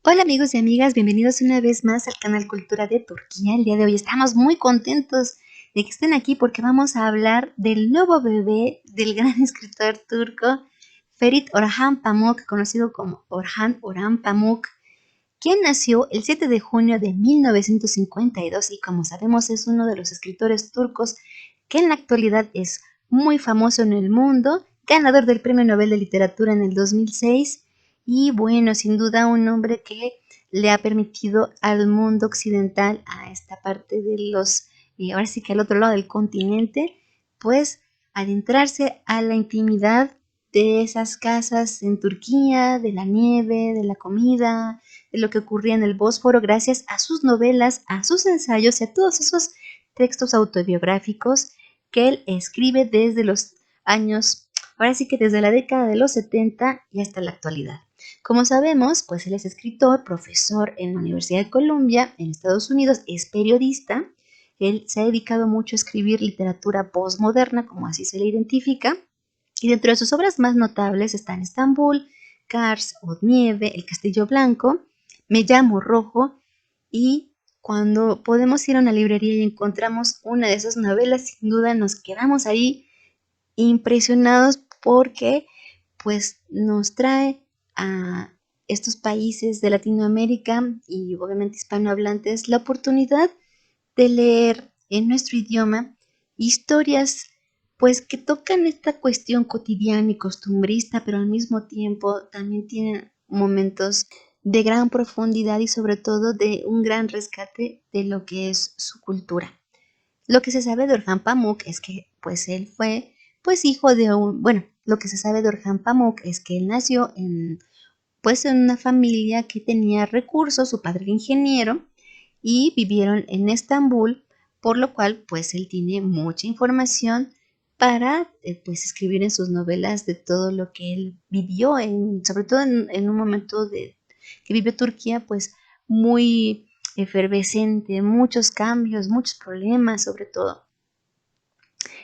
Hola amigos y amigas, bienvenidos una vez más al canal Cultura de Turquía. El día de hoy estamos muy contentos de que estén aquí porque vamos a hablar del nuevo bebé del gran escritor turco Ferit Orhan Pamuk, conocido como Orhan Orhan Pamuk, quien nació el 7 de junio de 1952 y como sabemos es uno de los escritores turcos que en la actualidad es muy famoso en el mundo, ganador del Premio Nobel de Literatura en el 2006 y bueno, sin duda un hombre que le ha permitido al mundo occidental, a esta parte de ahora sí que al otro lado del continente, pues adentrarse a la intimidad de esas casas en Turquía, de la nieve, de la comida, de lo que ocurría en el Bósforo, gracias a sus novelas, a sus ensayos y a todos esos textos autobiográficos que él escribe desde los años, ahora sí que desde la década de los 70 y hasta la actualidad. Como sabemos, pues él es escritor, profesor en la Universidad de Columbia, en Estados Unidos, es periodista. Él se ha dedicado mucho a escribir literatura postmoderna, como así se le identifica, y dentro de sus obras más notables están Estambul, Kars, o Nieve, El Castillo Blanco, Me llamo Rojo, y cuando podemos ir a una librería y encontramos una de esas novelas, sin duda nos quedamos ahí impresionados porque pues nos trae a estos países de Latinoamérica y obviamente hispanohablantes la oportunidad de leer en nuestro idioma historias pues que tocan esta cuestión cotidiana y costumbrista, pero al mismo tiempo también tienen momentos de gran profundidad y sobre todo de un gran rescate de lo que es su cultura. Lo que se sabe de Orhan Pamuk es que pues él fue pues hijo de lo que se sabe de Orhan Pamuk es que él nació en una familia que tenía recursos, su padre era ingeniero y vivieron en Estambul, por lo cual pues él tiene mucha información para pues escribir en sus novelas de todo lo que él vivió, sobre todo en un momento que vivió Turquía pues muy efervescente, muchos cambios, muchos problemas sobre todo.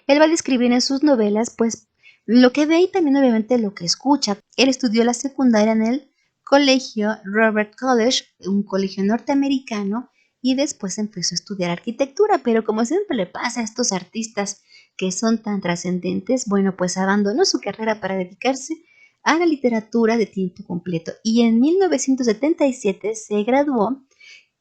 Él va a describir en sus novelas, pues, lo que ve y también obviamente lo que escucha. Él estudió la secundaria en el colegio Robert College, un colegio norteamericano, y después empezó a estudiar arquitectura, pero como siempre le pasa a estos artistas que son tan trascendentes, bueno, pues abandonó su carrera para dedicarse a la literatura de tiempo completo y en 1977 se graduó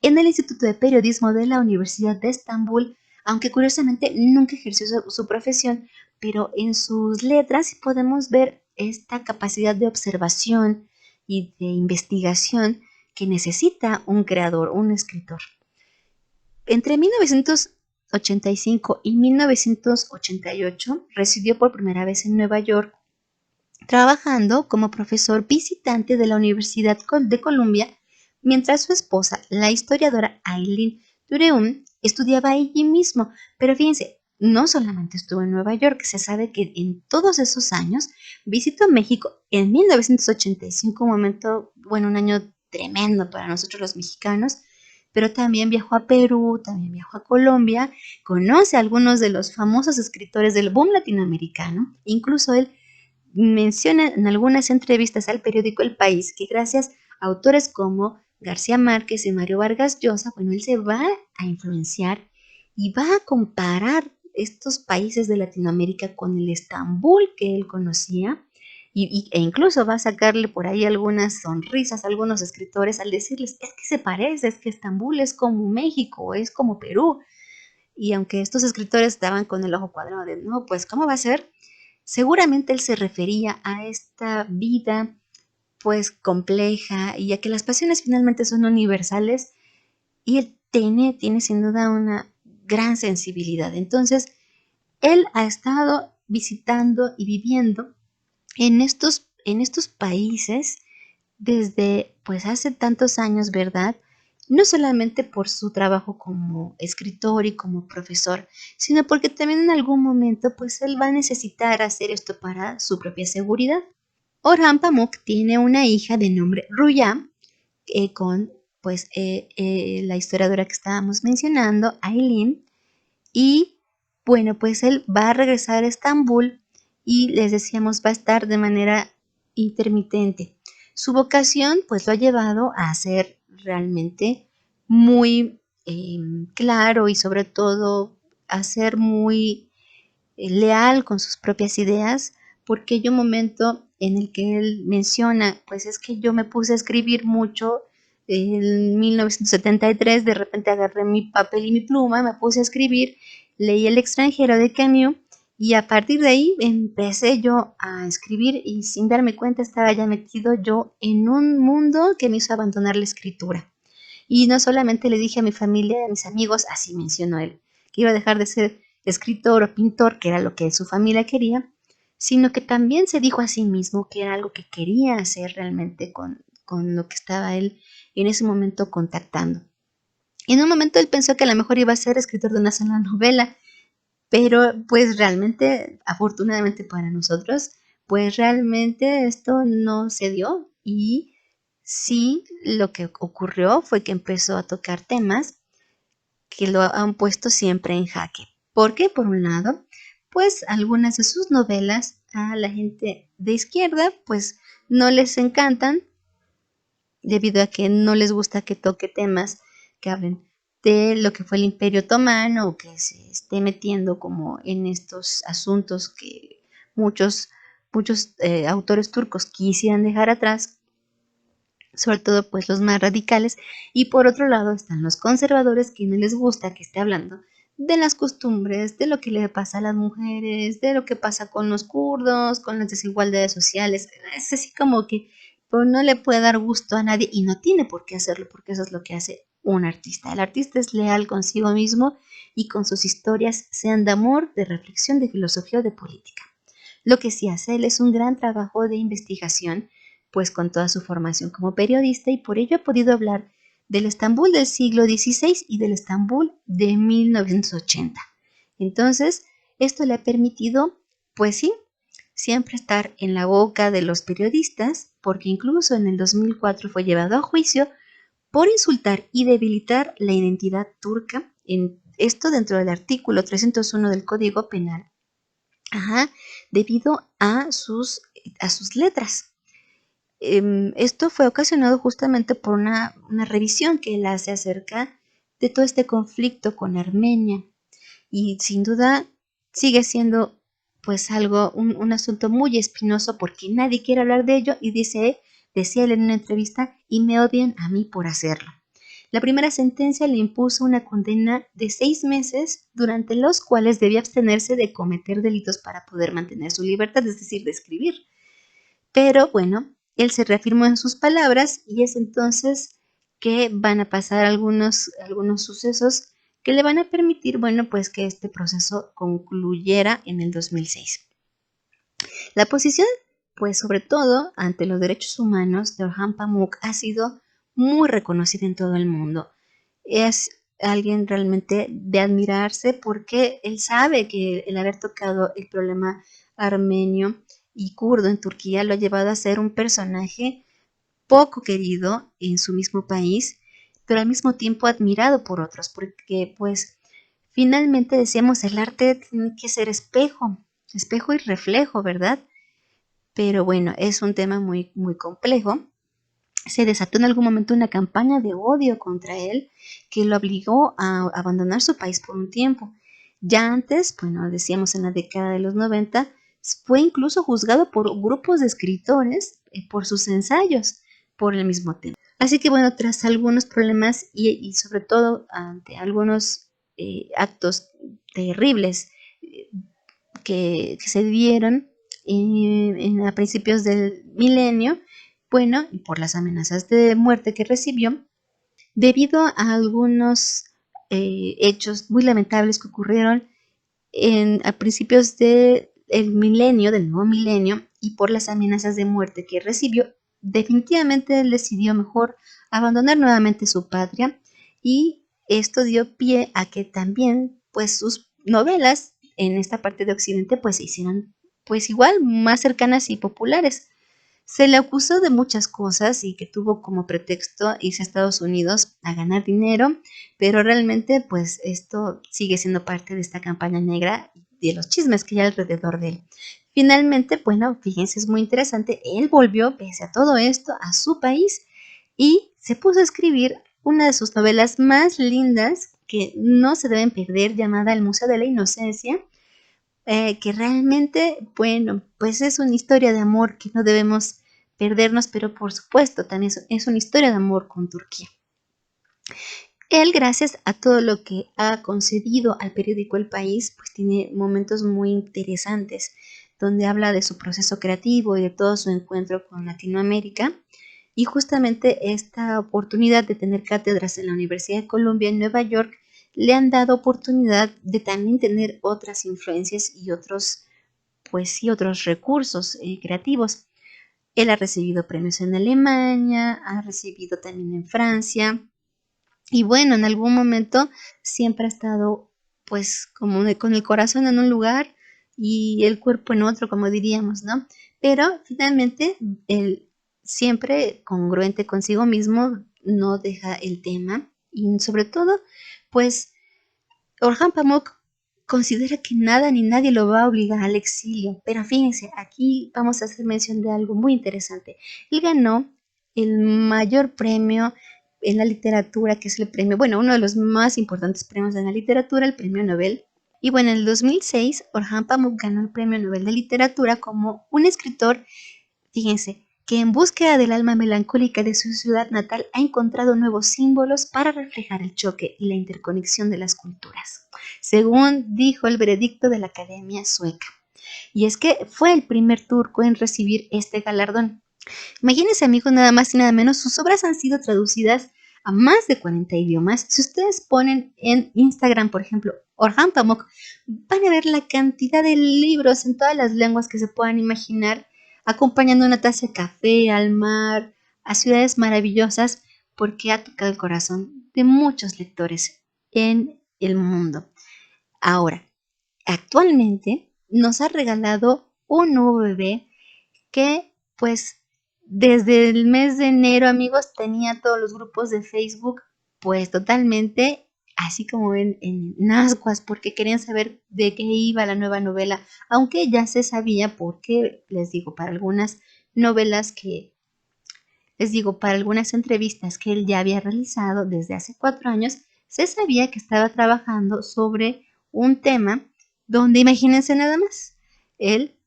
en el Instituto de Periodismo de la Universidad de Estambul, aunque curiosamente nunca ejerció su profesión, pero en sus letras podemos ver esta capacidad de observación y de investigación que necesita un creador, un escritor. Entre 1985 y 1988 residió por primera vez en Nueva York, trabajando como profesor visitante de la Universidad de Columbia, mientras su esposa, la historiadora Eileen Dureum, estudiaba allí mismo. Pero fíjense, no solamente estuvo en Nueva York, se sabe que en todos esos años visitó México en 1985, un año tremendo para nosotros los mexicanos, pero también viajó a Perú, también viajó a Colombia, conoce a algunos de los famosos escritores del boom latinoamericano, incluso él menciona en algunas entrevistas al periódico El País que gracias a autores como García Márquez y Mario Vargas Llosa, bueno, él se va a influenciar y va a comparar estos países de Latinoamérica con el Estambul que él conocía e incluso va a sacarle por ahí algunas sonrisas a algunos escritores al decirles, es que se parece, es que Estambul es como México, es como Perú. Y aunque estos escritores estaban con el ojo cuadrado de, no, pues, ¿cómo va a ser? Seguramente él se refería a esta vida pues compleja y a que las pasiones finalmente son universales y él tiene sin duda una gran sensibilidad. Entonces, él ha estado visitando y viviendo en estos países desde pues hace tantos años, ¿verdad? No solamente por su trabajo como escritor y como profesor, sino porque también en algún momento pues él va a necesitar hacer esto para su propia seguridad. Orhan Pamuk tiene una hija de nombre Ruya, con pues la historiadora que estábamos mencionando, Aileen, y bueno, pues él va a regresar a Estambul y les decíamos va a estar de manera intermitente. Su vocación pues lo ha llevado a ser realmente muy claro y sobre todo a ser muy leal con sus propias ideas, porque hay un momento en el que él menciona, pues es que yo me puse a escribir mucho en 1973, de repente agarré mi papel y mi pluma, me puse a escribir, leí El extranjero de Camus y a partir de ahí empecé yo a escribir y sin darme cuenta estaba ya metido yo en un mundo que me hizo abandonar la escritura. Y no solamente le dije a mi familia y a mis amigos, así mencionó él, que iba a dejar de ser escritor o pintor, que era lo que su familia quería, sino que también se dijo a sí mismo que era algo que quería hacer realmente con lo que estaba él en ese momento contactando. Y en un momento él pensó que a lo mejor iba a ser escritor de una sola novela, pero pues realmente, afortunadamente para nosotros, pues realmente esto no se dio y sí lo que ocurrió fue que empezó a tocar temas que lo han puesto siempre en jaque. Porque, por un lado, pues algunas de sus novelas a la gente de izquierda pues no les encantan debido a que no les gusta que toque temas que hablen de lo que fue el Imperio Otomano o que se esté metiendo como en estos asuntos que muchos autores turcos quisieran dejar atrás, sobre todo pues los más radicales, y por otro lado están los conservadores que no les gusta que esté hablando de las costumbres, de lo que le pasa a las mujeres, de lo que pasa con los kurdos, con las desigualdades sociales. Es así como que pues, no le puede dar gusto a nadie y no tiene por qué hacerlo porque eso es lo que hace un artista. El artista es leal consigo mismo y con sus historias, sean de amor, de reflexión, de filosofía o de política. Lo que sí hace él es un gran trabajo de investigación, pues con toda su formación como periodista y por ello ha podido hablar del Estambul del siglo XVI y del Estambul de 1980. Entonces, esto le ha permitido, pues sí, siempre estar en la boca de los periodistas, porque incluso en el 2004 fue llevado a juicio por insultar y debilitar la identidad turca, en esto dentro del artículo 301 del Código Penal. Ajá, debido a sus letras. Esto fue ocasionado justamente por una revisión que él hace acerca de todo este conflicto con Armenia. Y sin duda sigue siendo pues algo, un asunto muy espinoso porque nadie quiere hablar de ello y decía él en una entrevista, y me odian a mí por hacerlo. La primera sentencia le impuso una condena de 6 meses, durante los cuales debía abstenerse de cometer delitos para poder mantener su libertad, es decir, de escribir. Pero bueno, él se reafirmó en sus palabras y es entonces que van a pasar algunos sucesos que le van a permitir, bueno, pues que este proceso concluyera en el 2006. La posición, pues sobre todo ante los derechos humanos de Orhan Pamuk ha sido muy reconocida en todo el mundo. Es alguien realmente de admirarse porque él sabe que el haber tocado el problema armenio y kurdo en Turquía lo ha llevado a ser un personaje poco querido en su mismo país, pero al mismo tiempo admirado por otros, porque pues finalmente decíamos el arte tiene que ser espejo, espejo y reflejo, ¿verdad? Pero bueno, es un tema muy complejo. Se desató en algún momento una campaña de odio contra él que lo obligó a abandonar su país por un tiempo. Ya antes, bueno, decíamos en la década de los 90, fue incluso juzgado por grupos de escritores por sus ensayos por el mismo tema. Así que bueno, tras algunos problemas y sobre todo ante algunos actos terribles que se dieron a principios del milenio, bueno, y por las amenazas de muerte que recibió, debido a algunos hechos muy lamentables que ocurrieron a principios del milenio, del nuevo milenio, y por las amenazas de muerte que recibió, definitivamente él decidió mejor abandonar nuevamente su patria y esto dio pie a que también pues sus novelas en esta parte de Occidente pues se hicieran pues igual más cercanas y populares. Se le acusó de muchas cosas y que tuvo como pretexto irse a Estados Unidos a ganar dinero, pero realmente pues esto sigue siendo parte de esta campaña negra y de los chismes que hay alrededor de él. Finalmente, bueno, fíjense, es muy interesante, él volvió, pese a todo esto, a su país y se puso a escribir una de sus novelas más lindas que no se deben perder, llamada El Museo de la Inocencia, que realmente, bueno, pues es una historia de amor que no debemos perdernos, pero por supuesto también es una historia de amor con Turquía. Él, gracias a todo lo que ha concedido al periódico El País, pues tiene momentos muy interesantes, donde habla de su proceso creativo y de todo su encuentro con Latinoamérica. Y justamente esta oportunidad de tener cátedras en la Universidad de Columbia en Nueva York le han dado oportunidad de también tener otras influencias y otros, pues sí, otros recursos creativos. Él ha recibido premios en Alemania, ha recibido también en Francia, y bueno, en algún momento siempre ha estado pues como con el corazón en un lugar y el cuerpo en otro, como diríamos, ¿no? Pero finalmente él siempre congruente consigo mismo no deja el tema y sobre todo pues Orhan Pamuk considera que nada ni nadie lo va a obligar al exilio, pero fíjense, aquí vamos a hacer mención de algo muy interesante. Él ganó el mayor premio en la literatura, que es el premio, bueno, uno de los más importantes premios en la literatura, el premio Nobel. Y bueno, en el 2006, Orhan Pamuk ganó el premio Nobel de Literatura como un escritor, fíjense, que en búsqueda del alma melancólica de su ciudad natal ha encontrado nuevos símbolos para reflejar el choque y la interconexión de las culturas, según dijo el veredicto de la Academia Sueca. Y es que fue el primer turco en recibir este galardón. Imagínense, amigos, nada más y nada menos, sus obras han sido traducidas a más de 40 idiomas. Si ustedes ponen en Instagram, por ejemplo, Orhan Pamuk, van a ver la cantidad de libros en todas las lenguas que se puedan imaginar, acompañando una taza de café, al mar, a ciudades maravillosas, porque ha tocado el corazón de muchos lectores en el mundo. Ahora, actualmente nos ha regalado un nuevo bebé que pues desde el mes de enero, amigos, tenía todos los grupos de Facebook pues totalmente así como en ascuas, porque querían saber de qué iba la nueva novela, aunque ya se sabía porque, les digo, para algunas novelas que, les digo, para algunas entrevistas que él ya había realizado desde hace 4 años, se sabía que estaba trabajando sobre un tema donde, imagínense nada más, él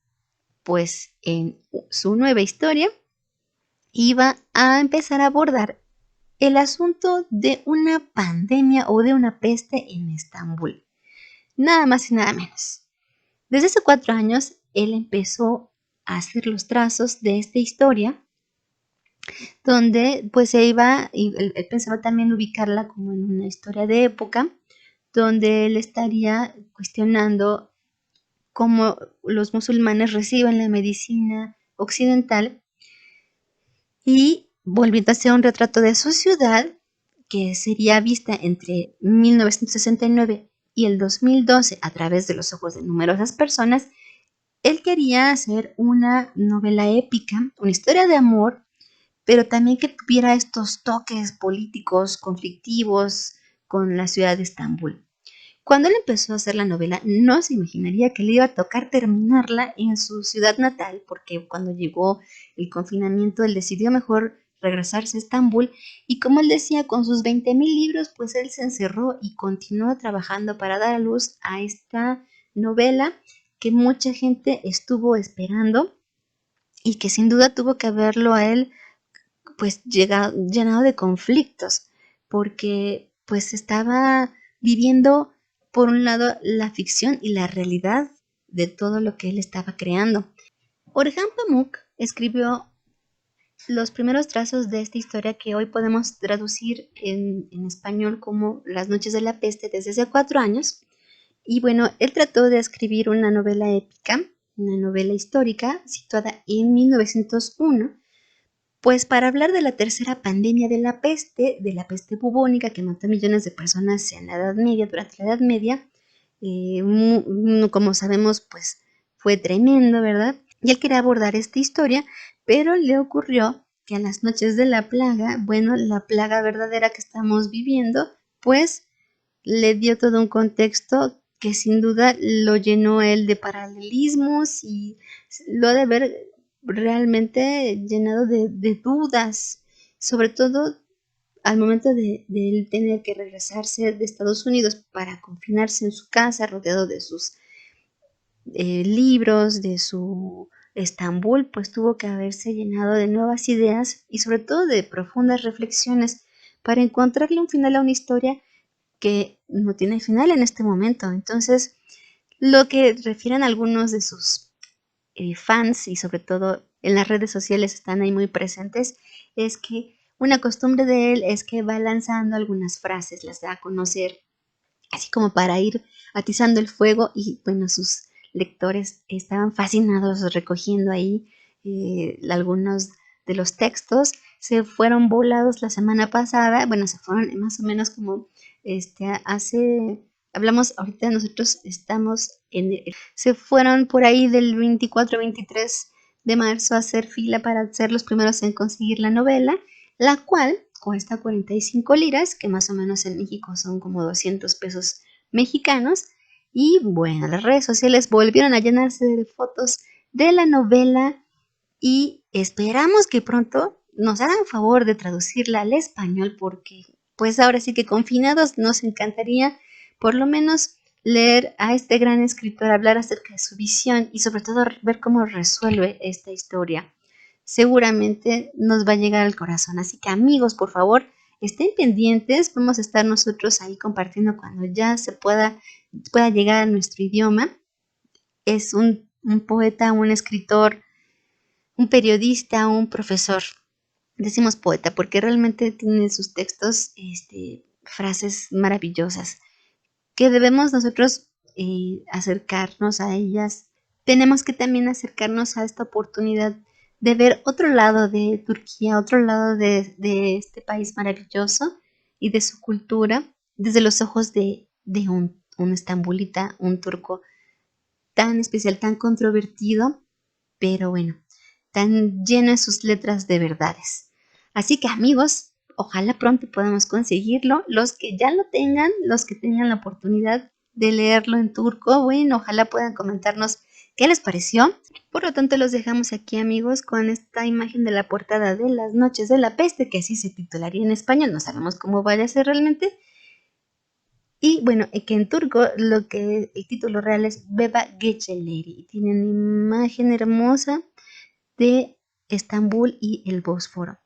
pues en su nueva historia iba a empezar a abordar el asunto de una pandemia o de una peste en Estambul. Nada más y nada menos. Desde hace 4 años, él empezó a hacer los trazos de esta historia, donde pues se iba, y él pensaba también ubicarla como en una historia de época, donde él estaría cuestionando cómo los musulmanes reciben la medicina occidental y volviendo a hacer un retrato de su ciudad, que sería vista entre 1969 y el 2012 a través de los ojos de numerosas personas. Él quería hacer una novela épica, una historia de amor, pero también que tuviera estos toques políticos, conflictivos con la ciudad de Estambul. Cuando él empezó a hacer la novela, no se imaginaría que le iba a tocar terminarla en su ciudad natal, porque cuando llegó el confinamiento, él decidió mejor regresarse a Estambul y como él decía, con sus 20,000 libros, pues él se encerró y continuó trabajando para dar a luz a esta novela que mucha gente estuvo esperando y que sin duda tuvo que verlo a él pues llenado de conflictos, porque pues estaba viviendo por un lado la ficción y la realidad de todo lo que él estaba creando. Orhan Pamuk escribió los primeros trazos de esta historia que hoy podemos traducir en español como Las noches de la peste desde hace 4 años. Y bueno, él trató de escribir una novela épica, una novela histórica situada en 1901, pues para hablar de la tercera pandemia de la peste bubónica que mató a millones de personas en la Edad Media, durante la Edad Media, como sabemos, pues fue tremendo, ¿verdad? Y él quería abordar esta historia, pero le ocurrió que a las noches de la plaga, bueno, la plaga verdadera que estamos viviendo, pues le dio todo un contexto que sin duda lo llenó él de paralelismos y lo ha de haber realmente llenado de dudas, sobre todo al momento de él tener que regresarse de Estados Unidos para confinarse en su casa, rodeado de sus libros, de su Estambul, pues tuvo que haberse llenado de nuevas ideas y sobre todo de profundas reflexiones para encontrarle un final a una historia que no tiene final en este momento. Entonces, lo que refieren algunos de sus fans y sobre todo en las redes sociales están ahí muy presentes, es que una costumbre de él es que va lanzando algunas frases, las da a conocer, así como para ir atizando el fuego y bueno, sus lectores estaban fascinados recogiendo ahí algunos de los textos. Se fueron volados la semana pasada, bueno, se fueron más o menos como hablamos ahorita, nosotros estamos se fueron por ahí del 24-23 de marzo a hacer fila para ser los primeros en conseguir la novela, la cual cuesta 45 liras, que más o menos en México son como 200 pesos mexicanos. Y bueno, las redes sociales volvieron a llenarse de fotos de la novela y esperamos que pronto nos hagan favor de traducirla al español porque pues ahora sí que confinados nos encantaría por lo menos leer a este gran escritor, hablar acerca de su visión y sobre todo ver cómo resuelve esta historia. Seguramente nos va a llegar al corazón. Así que amigos, por favor, estén pendientes. Vamos a estar nosotros ahí compartiendo cuando ya se pueda llegar a nuestro idioma. Es un poeta, un escritor, un periodista, un profesor. Decimos poeta porque realmente tiene sus textos frases maravillosas que debemos nosotros acercarnos a ellas. Tenemos que también acercarnos a esta oportunidad de ver otro lado de Turquía, otro lado de este país maravilloso y de su cultura desde los ojos de un estambulita, un turco tan especial, tan controvertido, pero bueno, tan lleno en sus letras de verdades. Así que amigos, ojalá pronto podamos conseguirlo. Los que ya lo tengan, los que tengan la oportunidad de leerlo en turco, bueno, ojalá puedan comentarnos qué les pareció. Por lo tanto, los dejamos aquí amigos con esta imagen de la portada de Las Noches de la Peste, que así se titularía en español, no sabemos cómo vaya a ser realmente. Y bueno, que en turco el título real es Beba Geceleri y tiene una imagen hermosa de Estambul y el Bósforo.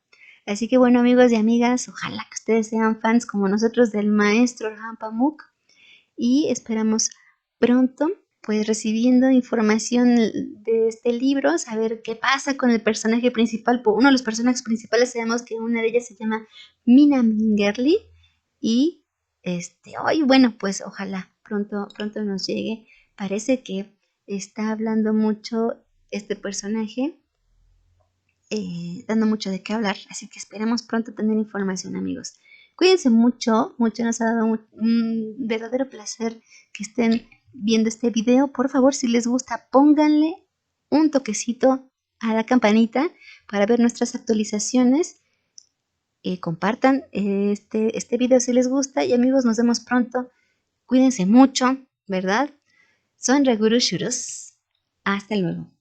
Así que bueno amigos y amigas, ojalá que ustedes sean fans como nosotros del maestro Orhan Pamuk y esperamos pronto pues recibiendo información de este libro, saber qué pasa con el personaje principal. Uno de los personajes principales sabemos que una de ellas se llama Mina Mingerli y hoy bueno pues ojalá pronto nos llegue. Parece que está hablando mucho este personaje, dando mucho de qué hablar, así que esperamos pronto tener información amigos. Cuídense mucho, nos ha dado un verdadero placer que estén viendo este video. Por favor, si les gusta, pónganle un toquecito a la campanita para ver nuestras actualizaciones. Compartan este video si les gusta y amigos, nos vemos pronto. Cuídense mucho, ¿verdad? Son Reguru Shurus. Hasta luego.